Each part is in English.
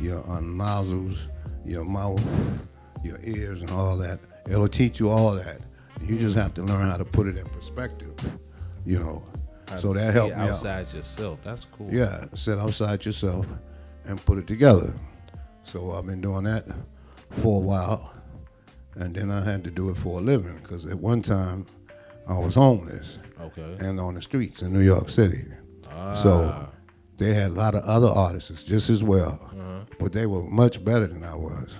your nostrils, your mouth, your ears, and all that. It'll teach you all that. You just have to learn how to put it in perspective, you know. So that helped me outside yourself. That's cool. Yeah, sit outside yourself and put it together. So I've been doing that for a while, and then I had to do it for a living because at one time I was homeless and on the streets in New York City. So they had a lot of other artists just as well, but they were much better than I was.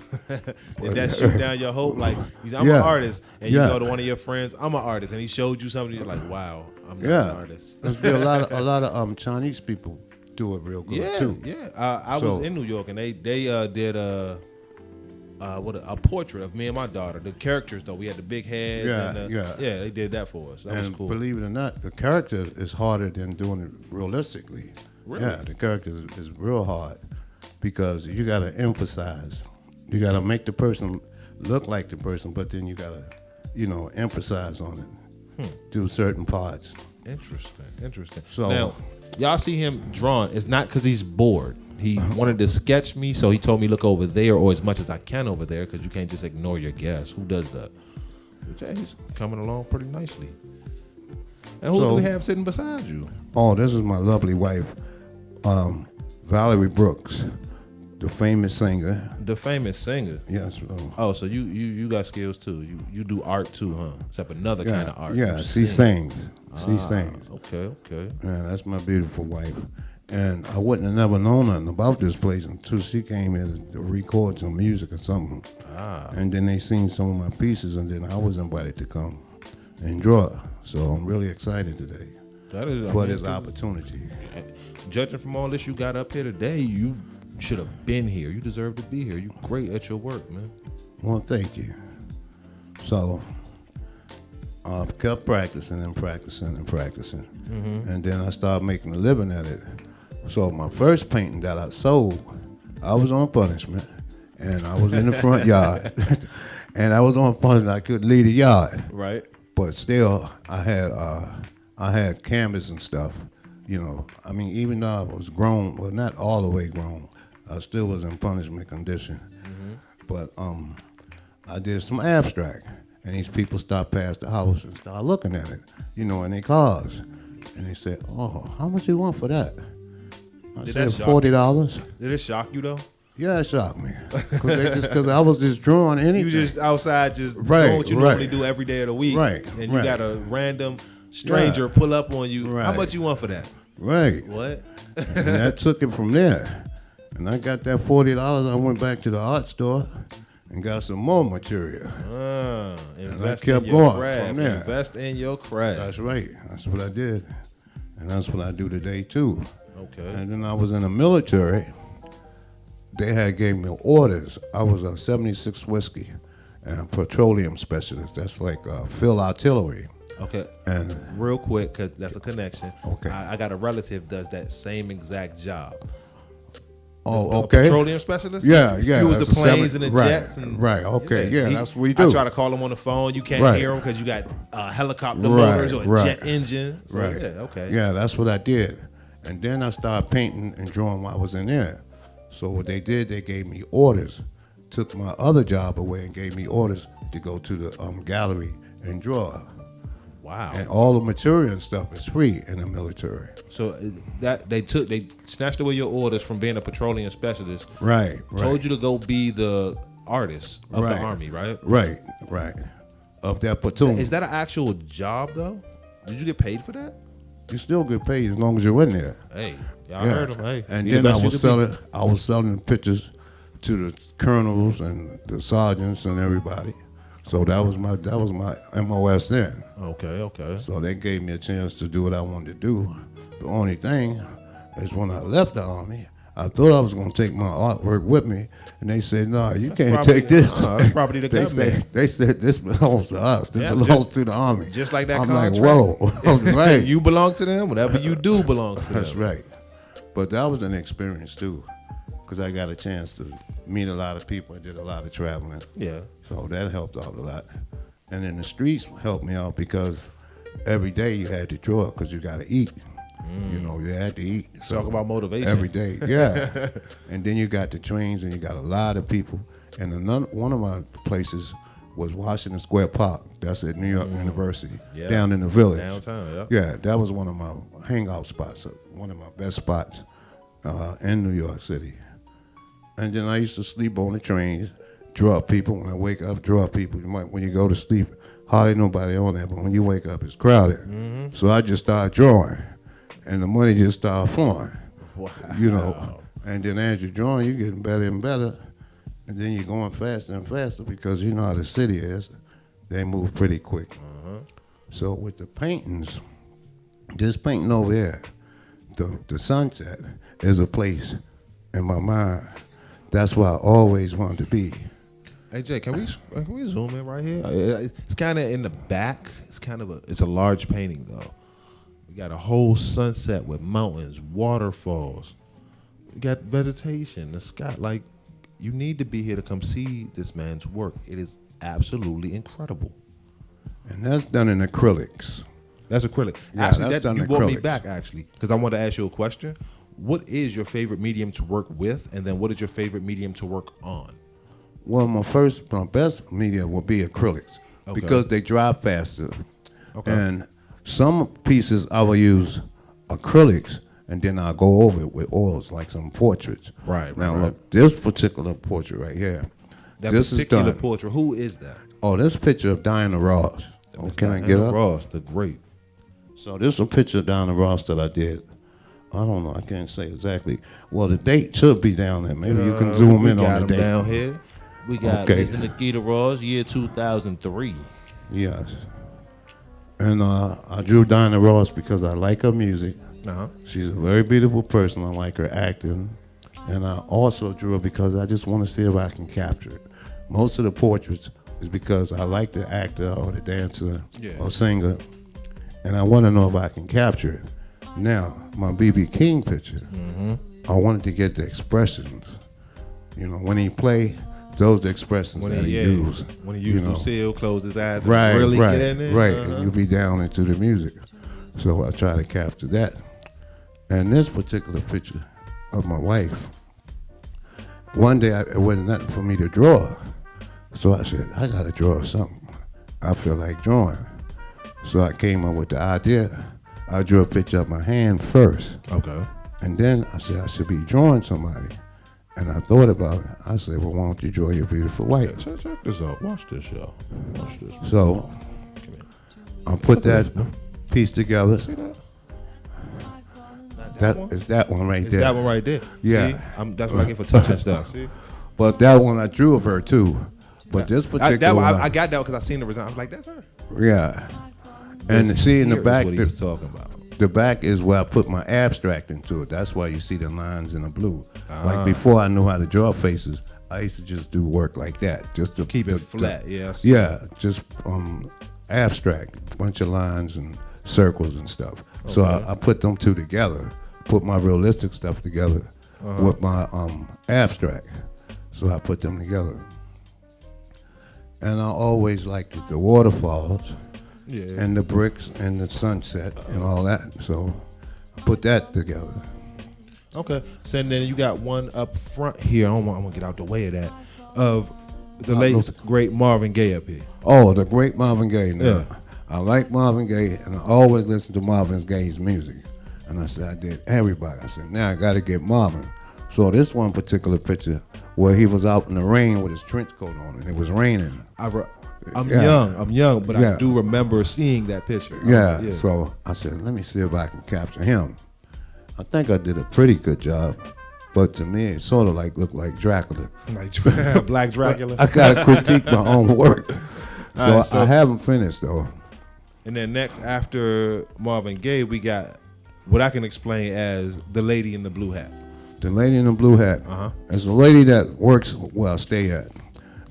Did that shoot down your hope? Like, I'm an artist, and you go to one of your friends, I'm an artist, and he showed you something, you're like, wow, I'm not an artist. There's a lot of Chinese people do it real good too. Yeah, I was in New York, and they did a portrait of me and my daughter. The characters though, we had the big heads. They did that for us. That was cool. Believe it or not, the character is harder than doing it realistically. Really? Yeah, the character is real hard because you got to emphasize. You got to make the person look like the person, but then you got to, emphasize on it. Do certain parts. Interesting. So now, y'all see him drawing. It's not because he's bored. He wanted to sketch me, so he told me look over there or as much as I can over there because you can't just ignore your guests. Who does that? But he's coming along pretty nicely. And who do we have sitting beside you? Oh, this is my lovely wife, Valerie Brooks, the famous singer. The famous singer? Yes. So you got skills too. You do art too, huh? Except another kind of art. Yeah, she sings. She sings. Okay. Yeah, that's my beautiful wife. And I wouldn't have never known nothing about this place until she came in to record some music or something. And then they seen some of my pieces, and then I was invited to come and draw. So I'm really excited today for this opportunity. Judging from all this you got up here today, you should have been here. You deserve to be here. You're great at your work, man. Well, thank you. So I've kept practicing and practicing. And then I started making a living at it. So my first painting that I sold, I was on punishment, and I was in the front yard. And I was on punishment, I couldn't leave the yard. Right. But still, I had canvas and stuff, I mean, even though I was grown, well, not all the way grown, I still was in punishment condition. But I did some abstract, and these people stopped past the house and started looking at it, in their cars. And they said, "Oh, how much you want for that?" I said $40. Did it shock you though? Yeah, it shocked me because I was just drawing anything. You just outside just doing what you normally do every day of the week, and you got a random stranger pull up on you. How much you want for that? Right. What? And that took it from there. And I got that $40. I went back to the art store and got some more material. And I kept going from there. Invest in your craft. That's right. That's what I did. And that's what I do today too. Okay. And then I was in the military. They had gave me orders. I was a 76 whiskey and petroleum specialist. That's like field artillery. Okay. And real quick, because that's a connection. Okay. I got a relative does that same exact job. Oh, okay. Petroleum specialist? Yeah. Fuels the planes and the jets. And, okay. Yeah, that's what we do. I try to call him on the phone. You can't hear him because you got helicopter motors or a jet engine. So, Yeah, that's what I did. And then I started painting and drawing while I was in there. So what they did, they gave me orders. Took my other job away and gave me orders to go to the gallery and draw. Wow. And all the material and stuff is free in the military. So that they snatched away your orders from being a petroleum specialist. Right. Told you to go be the artist of the Army, right? Right. Of that platoon. Is that an actual job though? Did you get paid for that? You still get paid as long as you're in there. Y'all heard him. Hey, and then I was selling pictures to the colonels and the sergeants and everybody. So that was my MOS then. Okay. So they gave me a chance to do what I wanted to do. The only thing is when I left the Army, I thought I was going to take my artwork with me, and they said, "No, you can't take this." That's property to government. They said this belongs to us. This belongs to the Army. Just like that I'm contract. like, whoa, right? You belong to them. Whatever you do belongs to them. That's right. But that was an experience too, because I got a chance to meet a lot of people. I did a lot of traveling. Yeah. So that helped out a lot. And then the streets helped me out because every day you had to draw because you got to eat. You know, you had to eat. So Talk about motivation. every day. Yeah. And then you got the trains, and you got a lot of people. And one of my places was Washington Square Park. That's at New York University, down in the village. Downtown, Yeah, that was one of my hangout spots, one of my best spots in New York City. And then I used to sleep on the trains, draw people. When I wake up, draw people. When you go to sleep, hardly nobody on there, but when you wake up, it's crowded. So I just started drawing, and the money just started flowing. Wow. You know, and then as you're drawing, you're getting better and better, and then you're going faster and faster because you know how the city is. They move pretty quick. So with the paintings, this painting over here, the sunset is a place in my mind. That's where I always wanted to be. Hey Jay, can we zoom in right here? It's kind of in the back. It's a large painting though. We got a whole sunset with mountains, waterfalls. We got vegetation, the sky. Like, you need to be here to come see this man's work. It is absolutely incredible. And that's done in acrylics. That's acrylic. Yeah, Actually, that's done you brought me acrylics. back actually, because I want to ask you a question. What is your favorite medium to work with, and then what is your favorite medium to work on? Well, my best media will be acrylics because they dry faster. Okay. And some pieces I will use acrylics, and then I'll go over it with oils, like some portraits. Right. Now, look, this particular portrait right here. This particular is done. portrait, who is that? Oh, this picture of Diana Ross. Can I get up? Ross, the great. So this is a picture of Diana Ross that I did. I don't know. I can't say exactly. Well, the date should be down there. Maybe you can zoom in on the date. Down here. We got Mr. Nikita Ross, year 2003. Yes. And I drew Diana Ross because I like her music. She's a very beautiful person. I like her acting. And I also drew her because I just want to see if I can capture it. Most of the portraits is because I like the actor or the dancer or singer, and I want to know if I can capture it. Now, my B.B. King picture, I wanted to get the expressions. You know, when he play, those expressions that he used. When he used Lucille, close his eyes, right, and really right, get in there. Right, and you be down into the music. So I try to capture that. And this particular picture of my wife, one day it wasn't nothing for me to draw. So I said, I got to draw something. I feel like drawing. So I came up with the idea. I drew a picture of my hand first. Okay. And then I said, I should be drawing somebody. And I thought about it. I said, well, why don't you draw your beautiful wife? Check this out. Watch this, y'all. Watch this. So I put that piece together. See that? It's that one right there. That one right there. Yeah. See? That's what I get for touching stuff. See? But that one I drew of her too. But this particular one, I got that because I seen the result. I was like, that's her. Yeah. And see in the back, what he was talking about. The back is where I put my abstract into it. That's why you see the lines in the blue. Like before I knew how to draw faces, I used to just do work like that, just to keep it flat. Yes. Yeah, just abstract, bunch of lines and circles and stuff. Okay. So I put them two together, put my realistic stuff together with my abstract. So I put them together. And I always liked the waterfalls. Yeah. And the bricks and the sunset and all that. So I put that together. Okay. So then you got one up front here. I'm gonna get out the way of that. Of the late great Marvin Gaye up here. Oh, the great Marvin Gaye. Now, yeah. I like Marvin Gaye, and I always listen to Marvin Gaye's music. And I said, I did everybody. I said, now I got to get Marvin. So this one particular picture where he was out in the rain with his trench coat on, and it was raining. I'm young, but I do remember seeing that picture. Yeah, so I said, let me see if I can capture him. I think I did a pretty good job, but to me, it sort of looked like Dracula. Like Black Dracula? I got to critique my own work. So I haven't finished, though. And then next, after Marvin Gaye, we got what I can explain as the lady in the blue hat. The lady in the blue hat. It's a lady that works where I stay at,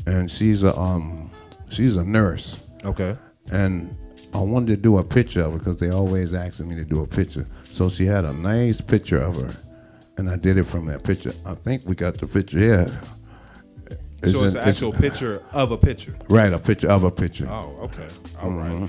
and she's a nurse. Okay. And I wanted to do a picture of her because they always asking me to do a picture. So she had a nice picture of her, and I did it from that picture. I think we got the picture here. So it's an actual picture of a picture. Right, a picture of a picture. Oh, okay. All right.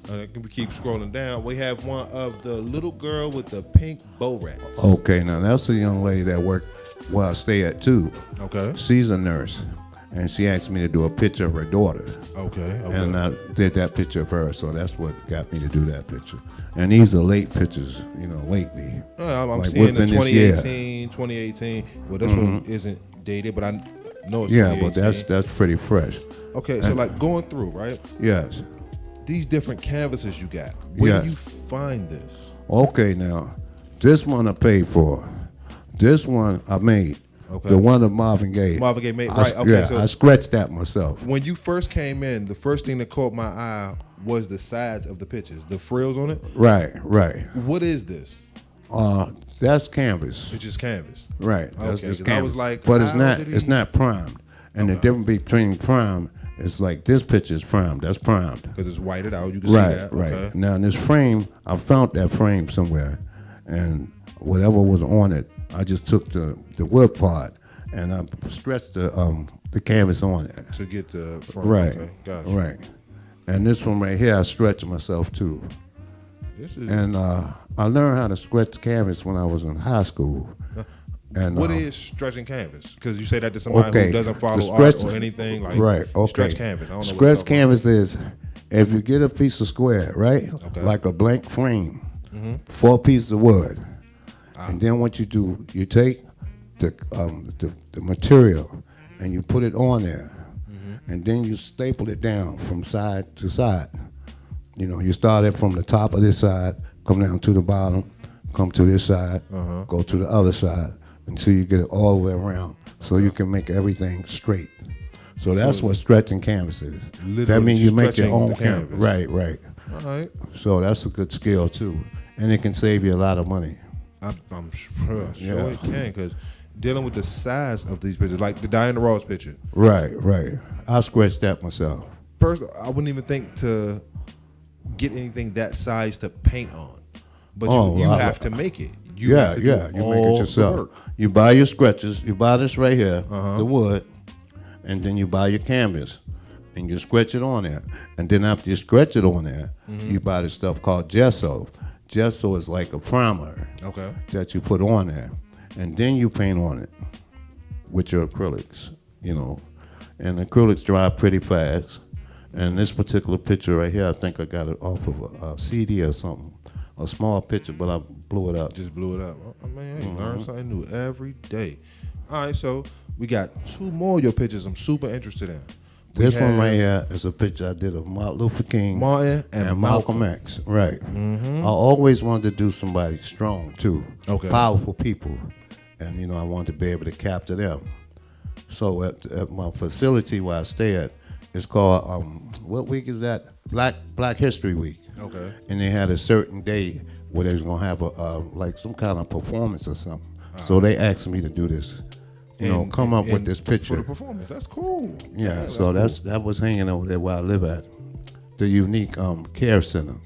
We keep scrolling down. We have one of the little girl with the pink bow rats. Okay, now that's a young lady that worked where I stay at too. Okay. She's a nurse, and she asked me to do a picture of her daughter. Okay. And I did that picture of her, so that's what got me to do that picture. And these are late pictures, lately. I'm like seeing the within this year. 2018. Well, this one isn't dated, but I know it's 2018. Yeah, but that's pretty fresh. Okay, so like going through, right? Yes. These different canvases you got. Where Yes. do you find this? Okay, now, this one I paid for. This one I made. Okay. The one that Marvin Gaye. Marvin Gaye made, right? Okay, so I scratched that myself. when you first came in, the first thing that caught my eye was the sides of the pictures, the frills on it. Right. What is this? That's canvas. It's just canvas. Right. That's Okay, just 'cause I canvas. was like, but it's how not. did he- It's not primed. And the difference between prime is like this picture is primed. That's primed. Because it's whited out. You can see Right. that. Right. Okay. Now in this frame, I found that frame somewhere, and whatever was on it, I just took the wood part and I stretched the canvas on it. To get the front. Right. Okay, gotcha. Right. And this one right here, I stretched myself too. This is And I learned how to stretch canvas when I was in high school. And what is stretching canvas? Because you say that to somebody okay, who doesn't the follow stretch- art or anything. Like right? Okay. Stretch canvas. I don't know Stretch what you're talking canvas is if you get a piece of square, right? Okay. Like a blank frame, 4 pieces of wood, and then what you do, you take the material and you put it on there, and then you staple it down from side to side. You start it from the top of this side, come down to the bottom, come to this side, go to the other side, until you get it all the way around, so you can make everything straight. So that's what stretching canvas is. That Literally means you make your stretching own the canvas. canvas. Right. about. All right. So that's a good skill too, and it can save you a lot of money. I'm sure Yeah. it can, because dealing with the size of these pictures, like the Diana Ross picture. Right. I scratched that myself. First, I wouldn't even think to get anything that size to paint on, but you well, have to make it. You have to do You make all it the yourself. work. You buy your scratches. You buy this right here, the wood, and then you buy your canvas, and you scratch it on there. And then after you scratch it on there, you buy this stuff called gesso. Gesso is like a primer Okay. that you put on there, and then you paint on it with your acrylics. And acrylics dry pretty fast. And this particular picture right here, I think I got it off of a CD or something, a small picture, but I blew it up. Just blew it up. I mean, hey, learn something new every day. All right, so we got 2 more of your pictures I'm super interested in. This one right here is a picture I did of Martin Luther King Martin and Malcolm X. Right. I always wanted to do somebody strong too. Okay. Powerful people. And I wanted to be able to capture them. So at my facility where I stay at, it's called what week is that? Black History Week. Okay. And they had a certain day where they was gonna have like some kind of performance or something. So they asked me to do this. Come up with this For picture. the performance. That's cool. Yeah, so that was hanging over there where I live at, the Unique Care Center.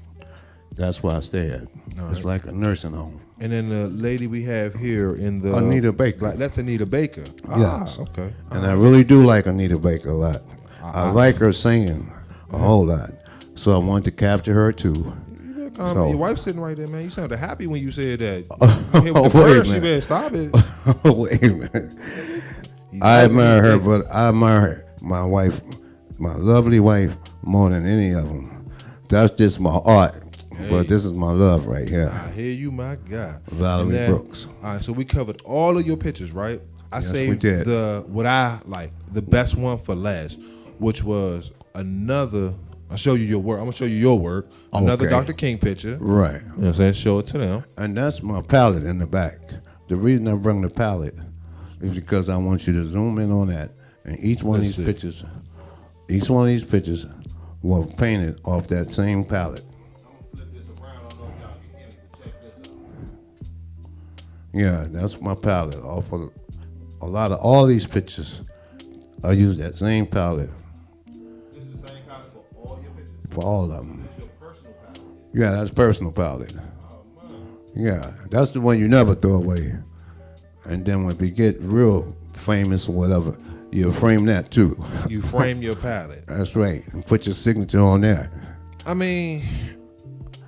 That's where I stay at. It's like a nursing home. And then the lady we have here in the Anita Baker. That's Anita Baker. Yes. Okay. And I really do like Anita Baker a lot. I like her singing a whole lot. So I wanted to capture her too. So- Your wife's sitting right there, man. You sounded happy when you said that. Wait a She minute. better stop it. Wait a minute. I admire her, but I admire my wife, my lovely wife, more than any of them. That's just my art. But this is my love right here. I hear you, my God. Valerie And then- Brooks. All right, so we covered all of your pictures, right? I Yes, we saved did. what I like, the best one for last, which was another. I'll show you your work. I'm gonna show you your work. Another Okay. Dr. King picture. Right. You know what I'm saying? Show it to them. And that's my palette in the back. The reason I bring the palette is because I want you to zoom in on that. And each one Let's of these see. pictures were painted off that same palette. Yeah, that's my palette. Off of a lot of all these pictures, I use that same palette This is the same palette for all your pictures. for all of them. Your personal palette. Yeah, that's personal palette. Yeah, that's the one you never throw away. And then when we get real famous or whatever, you'll frame that too. You frame your palette. That's right. And put your signature on that. I mean,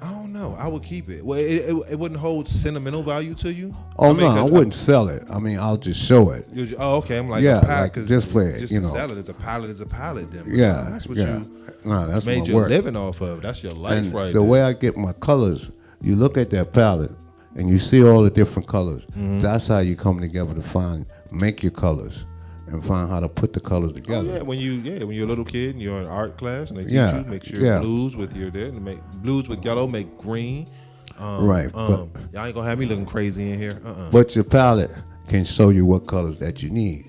I don't know. I would keep it. Well, it wouldn't hold sentimental value to you. Oh, I mean, no, I wouldn't sell it. I mean, I'll just show it. Oh, okay. I'm like, Yeah, a palette, like 'cause display it, just you to know. sell it as a palette is a palette. Then Yeah, that's what yeah. you No, that's made my your work. living off of. That's your life, And right the there. way I get my colors, you look at that palette and you see all the different colors. Mm-hmm. That's how you come together to make your colors and find how to put the colors Oh, together. yeah, when you're a little kid and you're in art class and they teach Yeah, you make sure yeah. blues with your there, and make blues with yellow make green. Right, Y'all ain't gonna have me looking crazy in here. But your palette can show you what colors that you need.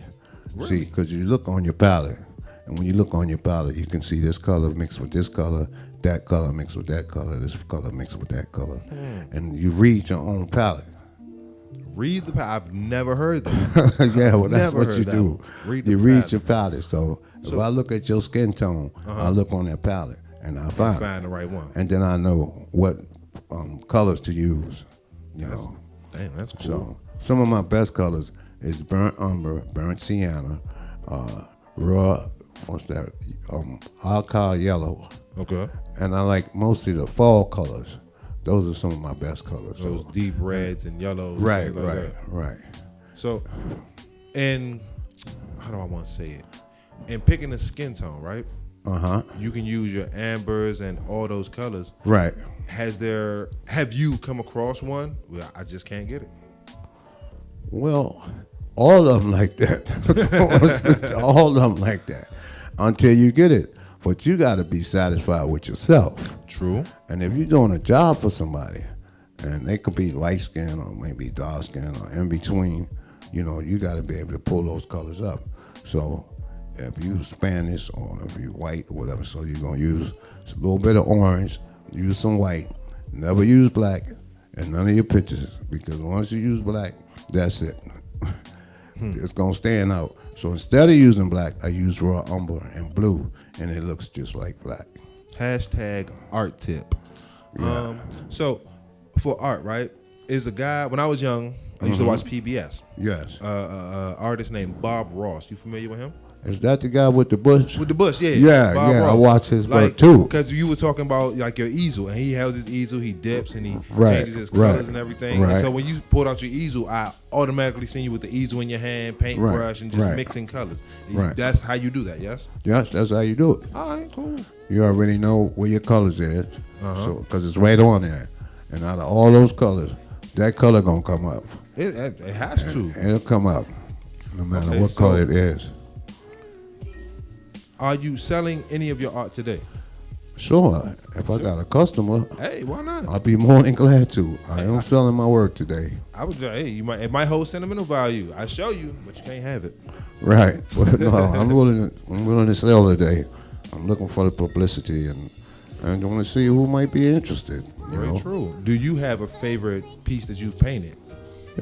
See, because you look on your palette, and when you look on your palette, you can see this color mixed with this color, that color mixed with that color, this color mixed with that color. And you read your own palette. Read the palette. I've never heard that. Yeah, well, that's Never what heard you that do. one. Read the You palette. read your palette. So if I look at your skin tone, I look on that palette, and I find the right one. and then I know what colors to use. You know. Damn, that's cool. So some of my best colors is burnt umber, burnt sienna, raw, what's that? Alcohol yellow, Okay. and I like mostly the fall colors. Those are some of my best colors. Those So deep reds and yellows. right, and things like right, that. right. So, and how do I want to say it? In picking a skin tone, right? You can use your ambers and all those colors. Right. Have you come across one? Well, I just can't get it. Well, all of them like that. All of them like that until you get it. But you got to be satisfied with yourself. True. And if you're doing a job for somebody, and they could be light skin or maybe dark skin or in between, you got to be able to pull those colors up. So if you Spanish or if you white or whatever, so you're going to use a little bit of orange, use some white, never use black in none of your pictures, because once you use black, that's it. It's going to stand out. So instead of using black, I use raw umber and blue, and it looks just like black. Hashtag art tip. Yeah. So for art, right, is a guy, when I was young, I used to watch PBS. Yes. Artist named Bob Ross. You familiar with him? Is that the guy with the bush? With the bush, yeah. Yeah, Bob yeah, Ross. I watch his work too. Because you were talking about like your easel, and he has his easel, he dips and he Right, changes his colors right, and everything. right. And so when you pulled out your easel, I automatically seen you with the easel in your hand, paintbrush, and just right. mixing colors. Right. That's how you do that, yes? Yes, that's how you do it. All right, cool. You already know where your colors is, so because it's right on there. And out of all those colors, that color gonna come up. It has to. And it'll come up, no matter Okay, what so- color it is. Are you selling any of your art today? Sure, if I got a customer, Hey, why not? I'll be more than glad to. I am selling my work today. I was hey, it might hold sentimental value. I show you, but you can't have it. Right, but no, I'm willing to sell today. I'm looking for the publicity, and I want to see who might be interested. You Very know? true. Do you have a favorite piece that you've painted?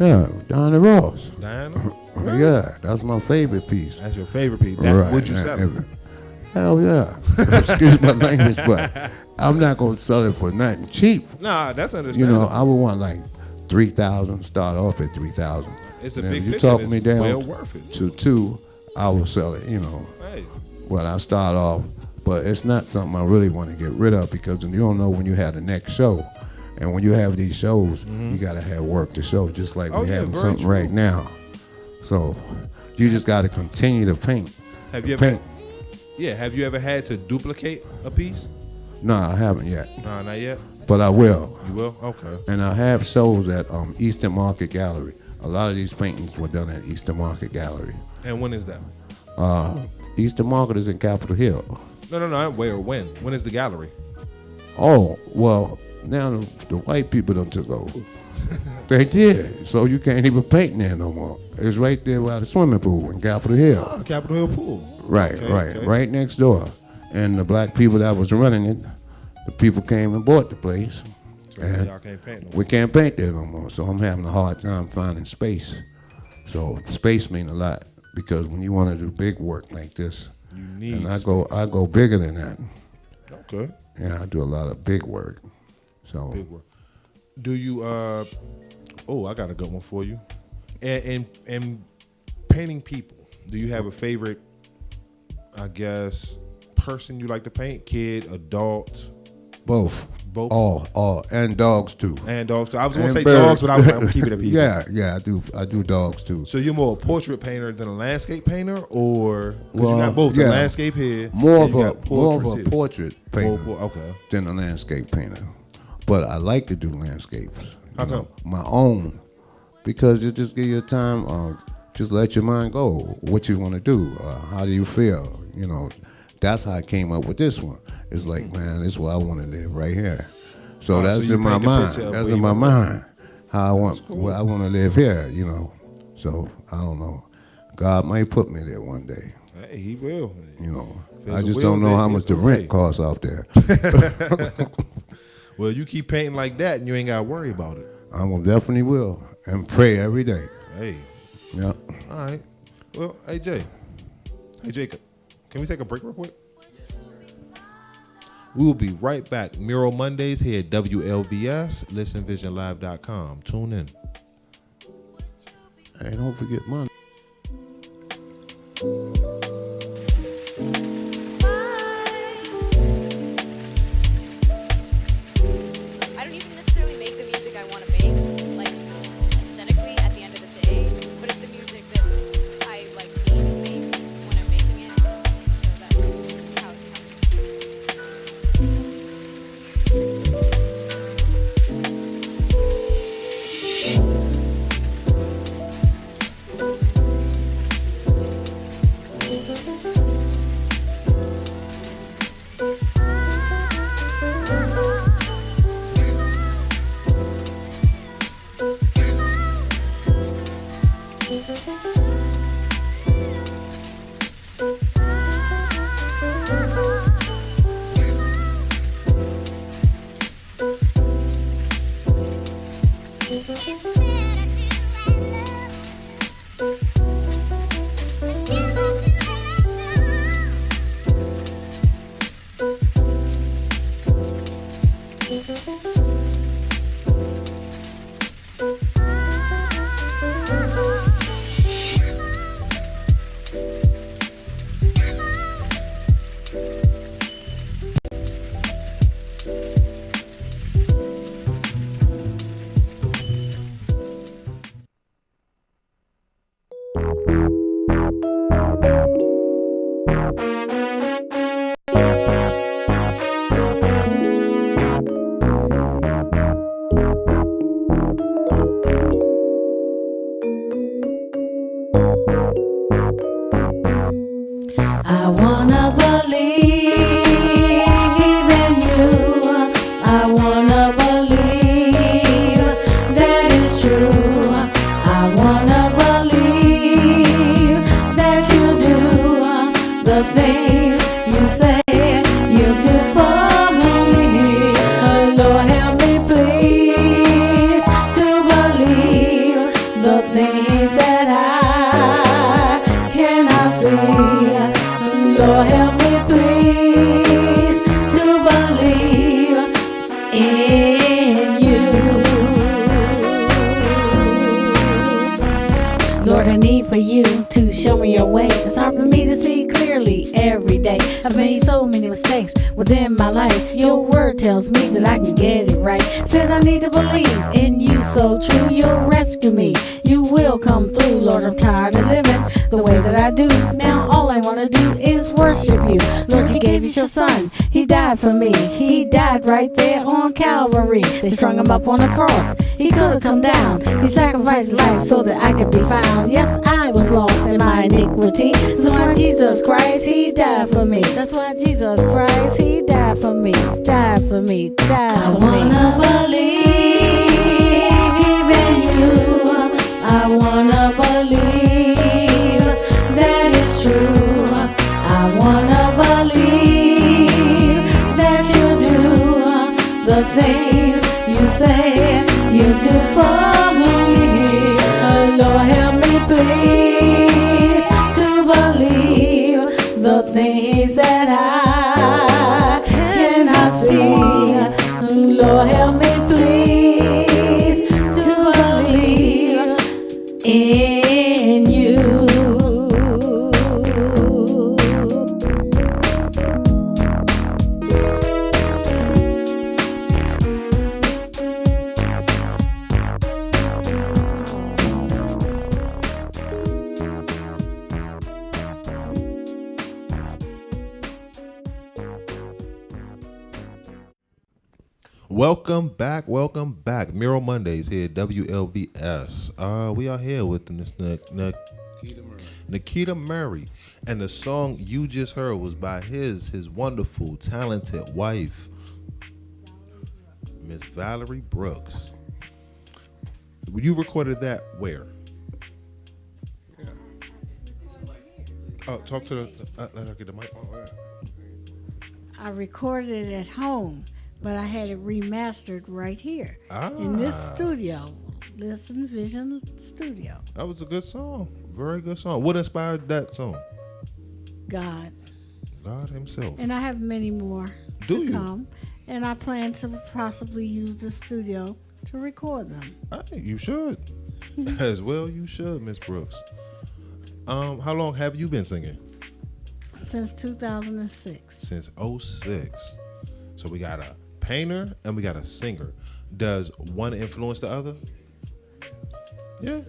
Yeah, Diana Ross. Diana? Yeah, that's my favorite piece. That's your favorite piece. That, would you sell it? Hell yeah. Excuse my language, but I'm not going to sell it for nothing cheap. Nah, that's understandable. I would want like 3,000, start off at 3,000. It's a And big if you picture. talk It's me down well worth it. to 2, I will sell it, Hey, Well, I start off, but it's not something I really want to get rid of, because you don't know when you have the next show. And when you have these shows, you got to have work to show, just like we're having very something true. right now. So you just got to continue to paint. have you ever? Paint. Have you ever had to duplicate a piece? No, I haven't yet, Nah, not yet. but I will. You will. Okay. And I have shows at Eastern Market Gallery. A lot of these paintings were done at Eastern Market Gallery. And when is that? Eastern Market is in Capitol Hill. No. Where? When? When is the gallery? Oh, well, now the white people done took over. They did. So you can't even paint there no more. It's right there by the swimming pool in Capitol Hill. Oh, Capitol Hill Pool. Right, right next door. And the black people that was running it, the people came and bought the place. And Y'all can't paint no more. we can't paint there no more. So I'm having a hard time finding space. So space means a lot, because when you want to do big work like this, You need. and I go bigger than that. Okay. Yeah, I do a lot of big work. So Big work. Do you? Oh, I got a good one for you. And painting people. Do you have a favorite? I guess person you like to paint? Kid, adult. Both. Both? All, and dogs too. And dogs. I was going to And say birds. dogs, but I was like, I'm going to keep it up here. Yeah, I do dogs too. So you're more a portrait painter than a landscape painter, or 'cause Well, you got both yeah. the landscape here, More and of you a got portraits here. portrait painter Okay. than a landscape painter. But I like to do landscapes. How come? My own, because it just give you time. Just let your mind go. What you want to do? How do you feel? That's how I came up with this one. It's like, man, this is where I want to live right here. So that's so you in my paint the mind. picture of That's where in you my wanna mind. How I want. Well, I want to live here. So I don't know. God might put me there one day. Hey, he will. I just don't know how much the rent costs off there. Well, you keep painting like that, and you ain't got to worry about it. I definitely will, and pray every day. Hey. Yeah. All right. Well, hey, Jay. Hey, Jacob. Can we take a break real quick? We will be right back. Mural Mondays here at WLVS, listenvisionlive.com. Tune in. Hey, don't forget money. I don't even necessarily make the music I want to make, like aesthetically at the end of the day, but it's the music that I like need to make when I'm making it. So that's how it I wanna believe in you. I wanna believe that it's true. I wanna believe that you do the things you say you do for me. Lord, help me please to believe the things that I cannot see. Lord, help me please to believe in you. Lord, I need for you to show me your way. It's hard for me to see clearly every day. I've made so many mistakes within my life. Your word tells me that I can get it right. Says I need to believe in you so true. You'll rescue me. You will come through. Lord, I'm tired of living the way that I do. Now all I want to do is worship you. Lord, you gave us your son. He died for me. He died right there on Calvary. They strung him up on a cross. He could have come down. He sacrificed his life so that I could be found. Yes, I was lost in my iniquity. That's why Jesus Christ, he died for me. That's why Jesus Christ, he died for me. Died for me. Died for me. I wanna believe in you. I wanna believe that it's true. I wanna believe that you do the things you say you do for me. Lord, help me please to believe the things that I cannot see. Lord, help me please Welcome back. Mural Mondays here at WLVS. We are here with Nikita Murray. And the song you just heard was by his wonderful, talented wife, Miss Valerie Brooks. You recorded that where? Yeah. Oh, talk to the. Let her get the mic. I recorded it at home, but I had it remastered right here in this studio, Listen Vision Studio. That was a good song. Very good song. What inspired that song? God. God himself. And I have many more Do to you? come, and I plan to possibly use the studio to record them. Hey, you should. As well, you should, Miss Brooks. How long have you been singing? Since 2006. Since 06. So we got a painter and we got a singer. Does one influence the other? Yeah.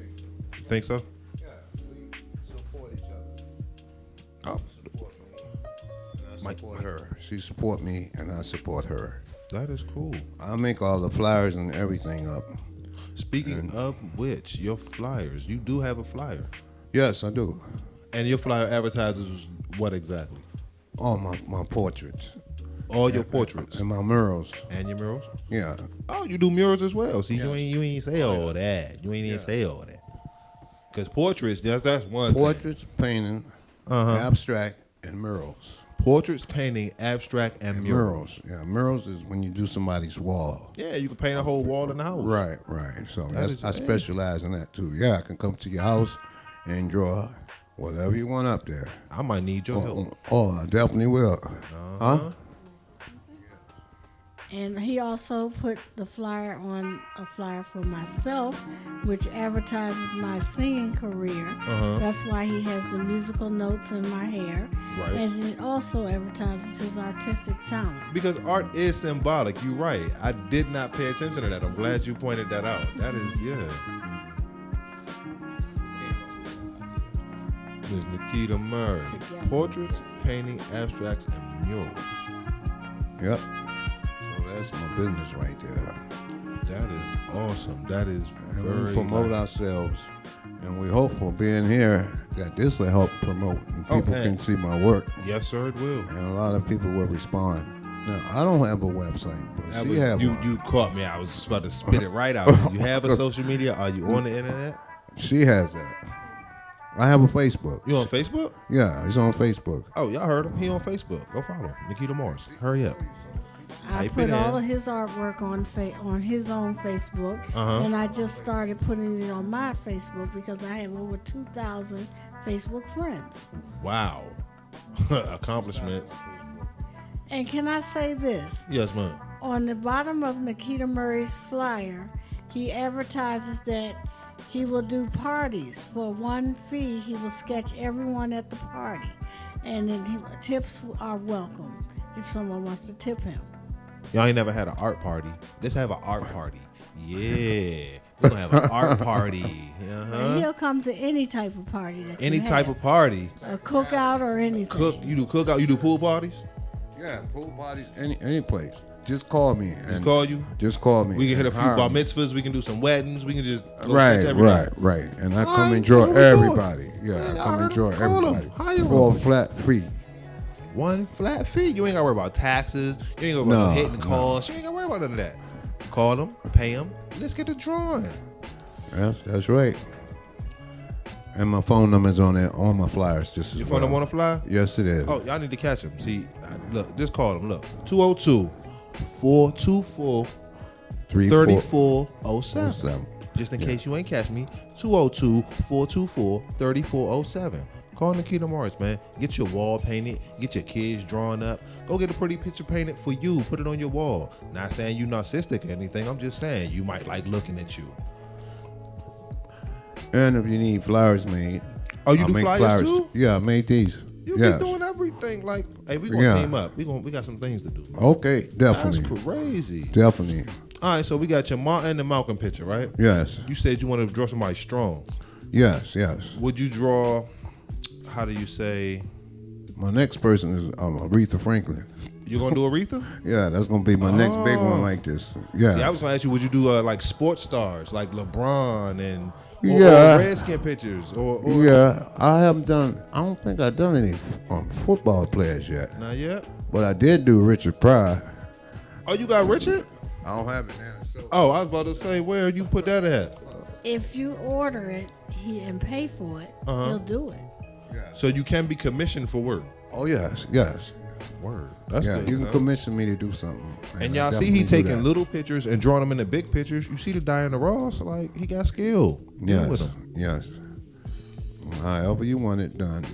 Think so? Yeah, we support each other. Oh, Support me, and I Mike. support her. She support me, and I support her. that is cool. I make all the flyers and everything up. Speaking of which, your flyers, you do have a flyer. Yes, I do. And your flyer advertises what exactly? All my portraits All your portraits and my murals. and your murals? Yeah, Oh, you do murals as well. See, Yes. you ain't say all that. You ain't even say all that. Because portraits, that's one thing. portraits, painting, abstract, and murals. Portraits, painting, abstract, and murals. Murals. Yeah, murals is when you do somebody's wall. Yeah, you can paint a whole wall in the house. Right. So is- I specialize in that too. Yeah, I can come to your house and draw whatever you want up there. I might need your help. Oh, I definitely will. Huh? And he also put the flyer on a flyer for myself, which advertises my singing career. That's why he has the musical notes in my hair. Right. And it also advertises his artistic talent. Because art is symbolic. You're right. I did not pay attention to that. I'm glad you pointed that out. That is, yeah. Ms. Nikita Murray. Together. Portraits, painting, abstracts, and murals. Yep. So that's my business right there. That is awesome. That is And very we promote ourselves, and we hope for being here that this will help promote, and people Okay. can see my work, Yes, sir, it will. and a lot of people will respond. Now, I don't have a website, but she have one. You caught me. I was about to spit it right out. You have a social media? Are you on the internet? She has that. I have a Facebook. You on Facebook? Yeah, it's on Facebook. Oh, y'all heard him. He on Facebook. Go follow him. Nikita Morris. Hurry up. I Type put it all in. of his artwork on his own Facebook, and I just started putting it on my Facebook because I have over 2,000 Facebook friends. Wow. Accomplishments. And can I say this? Yes, ma'am. On the bottom of Nikita Murray's flyer, he advertises that he will do parties. For one fee, he will sketch everyone at the party. And then tips are welcome if someone wants to tip him. Y'all ain't never had an art party. Let's have an art party. Yeah. We're going to have an art party. And he'll come to any type of party that Any you type have. of party. A cookout or anything. You do cookout. You do pool parties? Yeah, pool parties, any place. Just call me. And Call you? Just call me. We can hit a and few hire bar me. mitzvahs. We can do some weddings. We can just go Right, sketch everybody. right. And I come Alright, and draw that's what we doing. everybody. Yeah, I Yeah, come I and heard draw him. Call 'em. everybody Hire 'em. for a flat fee. One flat fee. You ain't got to worry about taxes. You ain't got to worry about No, hitting costs. You ain't got to worry about none of that. Call them, pay them. Let's get the drawing. That's right. And my phone number's on there, on my flyers. Just as Your well. phone number on the fly? Yes, it is. Oh, y'all need to catch him. See, look, just call him. Look, 202-424-3407. 3407. Just in case you ain't catch me, 202-424-3407. Call Nikita Morris, man. Get your wall painted. Get your kids drawn up. Go get a pretty picture painted for you. Put it on your wall. Not saying you narcissistic or anything. I'm just saying you might like looking at you. And if you need flowers made, Oh, you I'll do make flyers too? Yeah, I made these. You yes. be doing everything. Like, hey, we gonna Yeah. team up. We got some things to do. Okay, That's definitely. crazy. Definitely. All right, so we got your Martin and Malcolm picture, right? Yes. You said you want to draw somebody strong. Yes. Would you draw? How do you say? My next person is Aretha Franklin. You gonna do Aretha? Yeah, that's gonna be my next big one like this. Yeah. See, I was gonna ask you, would you do like sports stars like LeBron and Yeah. or Redskin pictures or Yeah, I haven't done. I don't think I've done any football players yet, Not yet. but I did do Richard Pryor. Oh, you got Richard? I don't have it now. So Oh, I was about to say, where you put that at? If you order it and pay for it, he'll do it. So you can be commissioned for work. oh yes, yes, Word. That's yeah. good. You can man. commission me to do something. And I y'all see definitely he do taking that. little pictures and drawing them into big pictures. You see the Diana Ross, like he got skill. Deal with Yes, him. yes. However you want it done,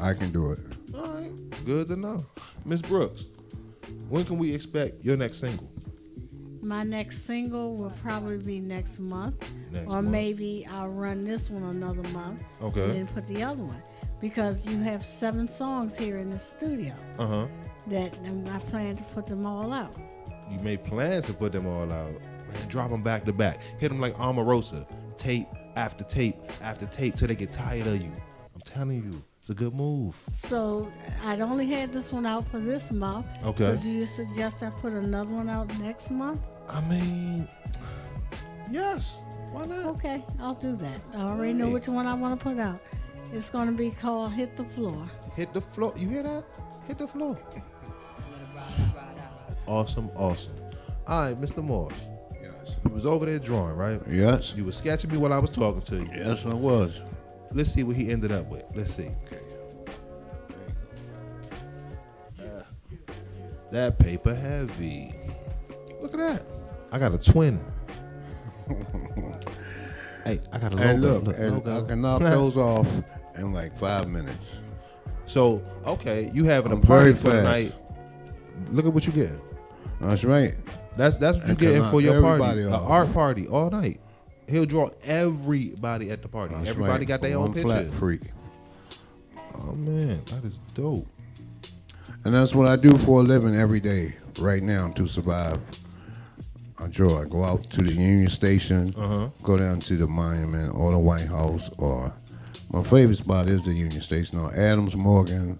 I can do it. All right, good to know. Miss Brooks, when can we expect your next single? My next single will probably be next month. Next or month. maybe I'll run this one another month. Okay. And then put the other one. Because you have 7 songs here in the studio that I plan to put them all out. You may plan to put them all out. Man, drop them back to back. Hit them like Omarosa. Tape after tape after tape till they get tired of you. I'm telling you, it's a good move. So I'd only had this one out for this month. Okay. So do you suggest I put another one out next month? I mean, yes. Why not? Okay, I'll do that. I already know Right. which one I want to put out. It's going to be called Hit the Floor. Hit the floor. You hear that? Hit the floor. Awesome, awesome. All right, Mr. Morris. Yes, You was over there drawing, right? yes, You was sketching me while I was talking to you. yes. I was. Let's see what he ended up with. Let's see. That paper heavy. Look at that. I got a twin. Hey, I got a logo. And look, and logo. I can knock those off in like 5 minutes. So, okay, you having a I'm party very for the night. fast. Look at what you getting. That's right. That's what you And getting can for knock your party. everybody An off. art party all night. He'll draw everybody at the party. That's Everybody right. got their One own flat picture. freak. Oh man, that is dope. And that's what I do for a living every day right now to survive. I draw. I go out to the Union Station, go down to the Monument or the White House, or my favorite spot is the Union Station or Adams Morgan,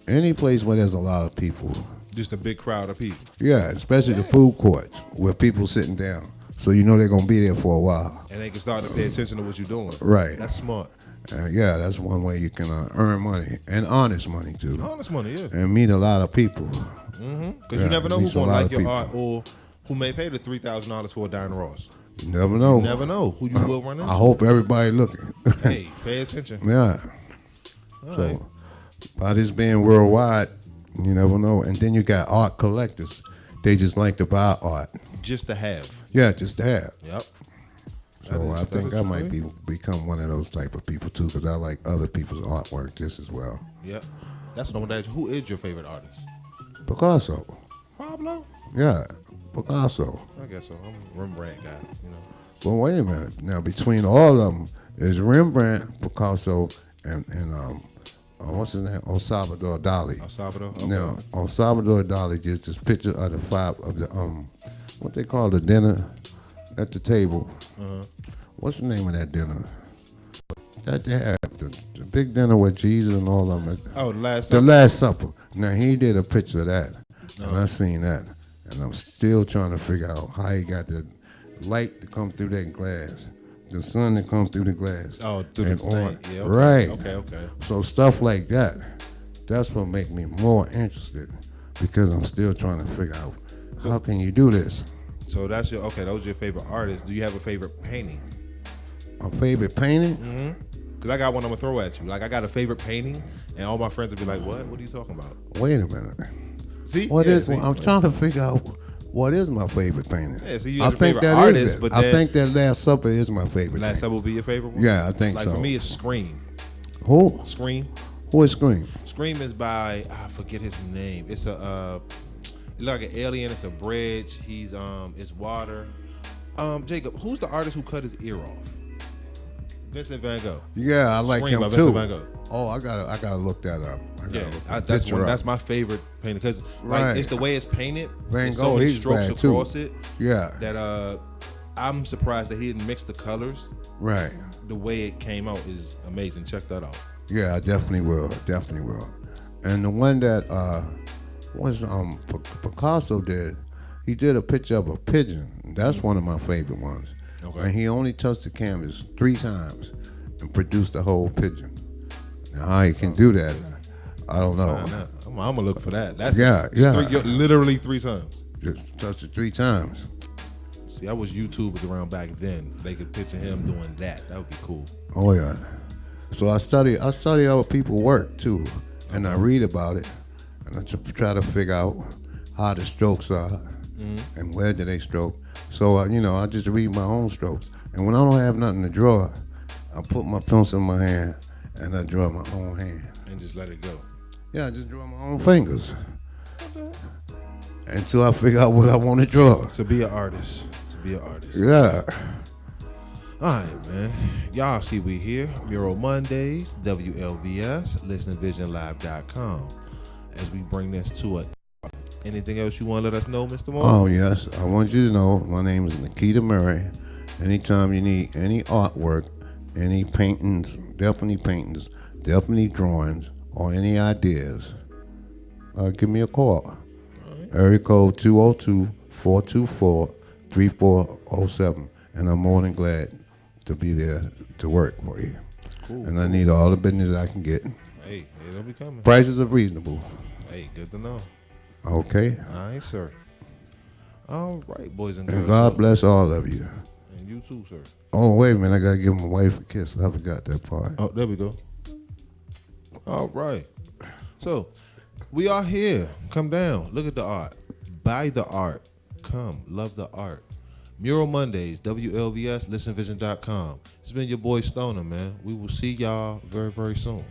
any place where there's a lot of people. Just a big crowd of people. Yeah, especially the food courts where people sitting down. So you know they're going to be there for a while. And they can start to pay attention to what you're doing. Right. That's smart. Yeah, that's one way you can earn money, and honest money too, Honest money, yeah. and meet a lot of people. Because Yeah, you never know who's meets a going to lot like of your people. art or who may pay the $3,000 for a Diana Ross. You never know. You never know who you will run into. I hope everybody looking. Hey, pay attention. Yeah. So right. by this being worldwide, you never know. And then you got art collectors. They just like to buy art. Just to have. Yeah, just to have. Yep. So I think I might become one of those type of people too, because I like other people's artwork just as well. Yep. That's what I'm going to ask you. Who is your favorite artist? Picasso. Pablo? Yeah, Picasso. I guess so. I'm a Rembrandt guy, you know. But wait a minute. Now between all of them is Rembrandt, Picasso, and what's his name? Salvador Dali. El Salvador? Okay. Now Salvador Dali gives this picture of the five of the what they call the dinner at the table. What's the name of that dinner? That they have the big dinner with Jesus and all of them. Oh, the last The time. Last Supper. Now he did a picture of that, and I seen that, and I'm still trying to figure out how he got the light to come through that glass, the sun to come through the glass. Oh, through the and stain. Yeah, okay. Right. Okay. So stuff like that, that's what make me more interested, because I'm still trying to figure out how can you do this. So that's your, okay, those are your favorite artists. Do you have a favorite painting? A favorite painting? Because I got one I'm going to throw at you. Like, I got a favorite painting, and all my friends will be like, what? What are you talking about? Wait a minute. See? What Yeah, is? see? I'm trying to figure out what is my favorite painting. Yeah, see, you I as your think favorite that artist, is it. but I then- think that Last Supper is my favorite. Last thing. Supper will be your favorite one? Yeah, I think like, so. for me, it's Scream. Who? Scream. Who is Scream? Scream is by, I forget his name. It's a, it's like an alien. It's a bridge. He's, it's water. Jacob, who's the artist who cut his ear off? Vincent Van Gogh. Yeah, I like Scream him by too. Vincent Van Gogh. Oh, I gotta look that up. Yeah, that that's picture one. up. That's my favorite painting because Right. like it's the way it's painted. Van There's so Gogh, many he's strokes bad, too. across it. Yeah. That I'm surprised that he didn't mix the colors. Right. The way it came out is amazing. Check that out. Yeah, I definitely will. Definitely will. And the one that was Picasso did. He did a picture of a pigeon. That's one of my favorite ones. Okay. And he only touched the canvas 3 times and produced the whole pigeon. Now how he can do that, I don't know. I'm gonna look for that. That's Yeah. literally 3 times. Just touched it 3 times. See, I wish YouTube was around back then. They could picture him doing that. That would be cool. Oh yeah. So I study other people's work too, and I read about it, and I try to figure out how the strokes are and where do they stroke. So I just read my own strokes, and when I don't have nothing to draw, I put my pencil in my hand and I draw my own hand. And just let it go. Yeah, I just draw my own fingers until I figure out what I want to draw. To be an artist. Yeah. All right, man. Y'all see we here. Mural Mondays, WLVS, ListenVisionLive.com. As we bring this to a... Anything else you want to let us know, Mr. Moore? Oh, yes. I want you to know my name is Nikita Murray. Anytime you need any artwork, any paintings, definitely drawings, or any ideas, give me a call. Area code 202-424-3407. And I'm more than glad to be there to work for you. Cool. And I need all the business I can get. Hey, it'll be coming. Prices are reasonable. Hey, good to know. Okay. All right, sir. All right, boys and And girls. God bless all of you. And you too, sir. Oh, wait a minute. I got to give my wife a kiss. I forgot that part. Oh, there we go. All right. So, we are here. Come down. Look at the art. Buy the art. Come. Love the art. Mural Mondays, WLVS, ListenVision.com. It's been your boy Stoner, man. We will see y'all very, very soon.